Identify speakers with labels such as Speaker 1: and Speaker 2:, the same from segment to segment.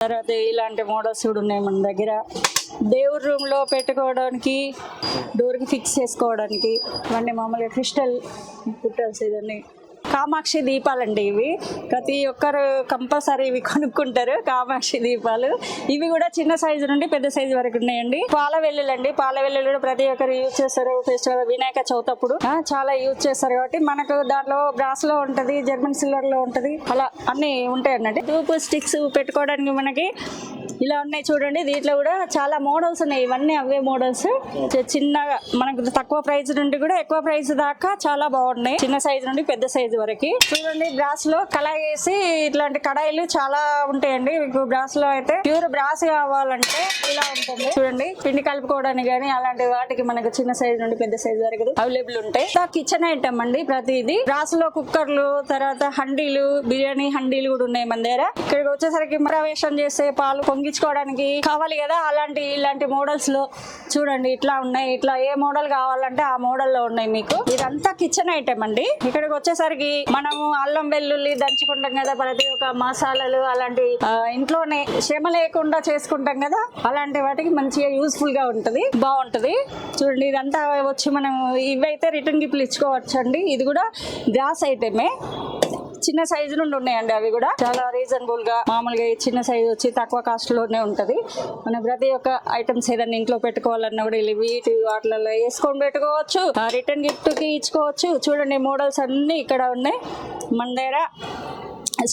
Speaker 1: తర్వాత ఇలాంటి మోడల్స్ కూడా ఉన్నాయి మన దగ్గర. దేవుడి రూమ్ లో పెట్టుకోవడానికి, డోర్ కి ఫిక్స్ చేసుకోవడానికి ఇవన్నీ మామూలుగా క్రిస్టల్ పుట్టల్స్. ఇవన్నీ కామాక్షి దీపాలండి. ఇవి ప్రతి ఒక్కరు కంపల్సరీ ఇవి కొనుక్కుంటారు, కామాక్షి దీపాలు. ఇవి కూడా చిన్న సైజు నుండి పెద్ద సైజు వరకు ఉన్నాయండి. పాల వెల్లుల్లి పాల వెల్లుల్లి కూడా ప్రతి ఒక్కరు యూజ్ చేస్తారు. ఫెస్టివల్ వినాయక చవితి అప్పుడు చాలా యూజ్ చేస్తారు కాబట్టి మనకు దాంట్లో బ్రాస్ లో ఉంటది, జర్మన్ సిల్వర్ లో ఉంటది, అలా అన్ని ఉంటాయి అన్నట్టు. ధూప్ స్టిక్స్ పెట్టుకోవడానికి మనకి ఇలా ఉన్నాయి చూడండి. దీంట్లో కూడా చాలా మోడల్స్ ఉన్నాయి. ఇవన్నీ అవే మోడల్స్. చిన్నగా మనకు తక్కువ ప్రైస్ నుండి కూడా ఎక్కువ ప్రైస్ దాకా చాలా బాగున్నాయి. చిన్న సైజు నుండి పెద్ద సైజు వరకు చూడండి. బ్రాస్ లో కళాయి వేసి ఇట్లాంటి కడాయిలు చాలా ఉంటాయండి. మీకు బ్రాస్ లో అయితే ప్యూర్ బ్రాస్ కావాలంటే ఇలా ఉంటుంది చూడండి. పిండి కలుపుకోవడానికి కానీ అలాంటి వాటికి మనకు చిన్న సైజు నుండి పెద్ద సైజు వరకు అవైలబుల్ ఉంటాయి. కిచెన్ ఐటమ్ అండి ప్రతిది. బ్రాస్ లో కుక్కర్లు, తర్వాత హండీలు, బిర్యానీ హండీలు కూడా ఉన్నాయి మన దగ్గర. ఇక్కడికి వచ్చేసరికి ప్రవేశం చేసే పాలు పొంగించుకోవడానికి కావాలి కదా, ఇలాంటి మోడల్స్ లో చూడండి ఇట్లా ఉన్నాయి. ఇట్లా ఏ మోడల్ కావాలంటే ఆ మోడల్ లో ఉన్నాయి మీకు. ఇదంతా కిచెన్ ఐటమ్ అండి. ఇక్కడికి వచ్చేసరికి మనము అల్లం వెల్లుల్లి దంచుకుంటాం కదా, ప్రతి ఒక్క మసాలాలు అలాంటి ఇంట్లోనే శ్రమ లేకుండా చేసుకుంటాం కదా, అలాంటి వాటికి మంచిగా యూస్ఫుల్ గా ఉంటది, బాగుంటది. చూడండి ఇదంతా వచ్చి మనం ఇవైతే రిటర్న్ గిఫ్ట్లు ఇచ్చుకోవచ్చు అండి. ఇది కూడా గ్లాస్ ఐటమే. చిన్న సైజు నుండి ఉన్నాయండి. అవి కూడా చాలా రీజనబుల్ గా, మామూలుగా చిన్న సైజు వచ్చి తక్కువ కాస్ట్ లోనే ఉంటది. మనం ప్రతి ఒక్క ఐటమ్స్ ఏదైనా ఇంట్లో పెట్టుకోవాలన్నా కూడా వీటి వాటిలలో వేసుకొని పెట్టుకోవచ్చు, రిటర్న్ గిఫ్ట్ కి ఇచ్చుకోవచ్చు. చూడండి మోడల్స్ అన్ని ఇక్కడ ఉన్నాయి మన దగ్గర.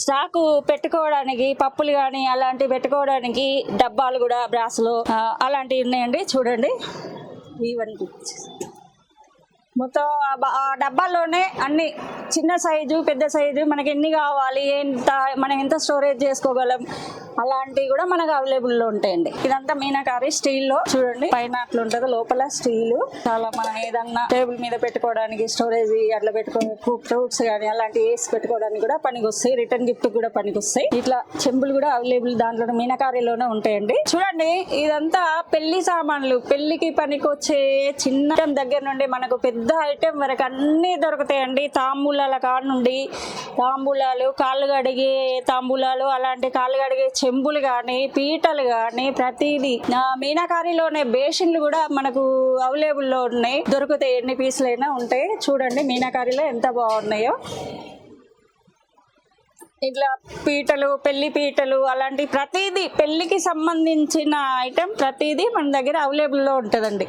Speaker 1: స్టాకు పెట్టుకోవడానికి పప్పులు కానీ అలాంటివి పెట్టుకోవడానికి డబ్బాలు కూడా బ్రాస్లో అలాంటివి ఉన్నాయండి. చూడండి ఇవన్నీ మొత్తం ఆ డబ్బాల్లోనే అన్ని చిన్న సైజు పెద్ద సైజు మనకి ఎన్ని కావాలి, మనం ఎంత స్టోరేజ్ చేసుకోగలం అలాంటివి కూడా మనకు అవైలబుల్ లో ఉంటాయండి. ఇదంతా మీనాకారి స్టీల్ లో చూడండి. పైన అట్లా ఉంటది, లోపల స్టీల్. చాలా మనం ఏదన్నా టేబుల్ మీద పెట్టుకోవడానికి స్టోరేజ్ అట్లా ఫ్రూట్స్ కానీ అలాంటివి వేసి పెట్టుకోవడానికి కూడా పనికి వస్తాయి. రిటర్న్ గిఫ్ట్ కూడా పనికి వస్తాయి. ఇట్లా చెంబులు కూడా అవైలబుల్ దాంట్లో మీనాకారిలోనే ఉంటాయండి. చూడండి ఇదంతా పెళ్లి సామాన్లు, పెళ్లికి పనికి వచ్చే చిన్న దగ్గర నుండి మనకు పెద్ద ఐటెం వరకు అన్ని దొరుకుతాయండి. తాంబూలాల కాడ నుండి తాంబూలాలు, కాళ్ళు కడిగే తాంబూలాలు, అలాంటి కాళ్ళు కడిగే చెంబులు కానీ, పీటలు కానీ ప్రతిదీ మీనాకారిలోనే. బేషన్లు కూడా మనకు అవైలబుల్ లో ఉన్నాయి, దొరుకుతాయి. ఎన్ని పీసులు అయినా ఉంటాయి. చూడండి మీనాకారిలో ఎంత బాగున్నాయో. ఇట్లా పీటలు, పెళ్లి పీటలు, అలాంటి ప్రతిదీ పెళ్లికి సంబంధించిన ఐటెం ప్రతిదీ మన దగ్గర అవైలబుల్ లో ఉంటుందండి.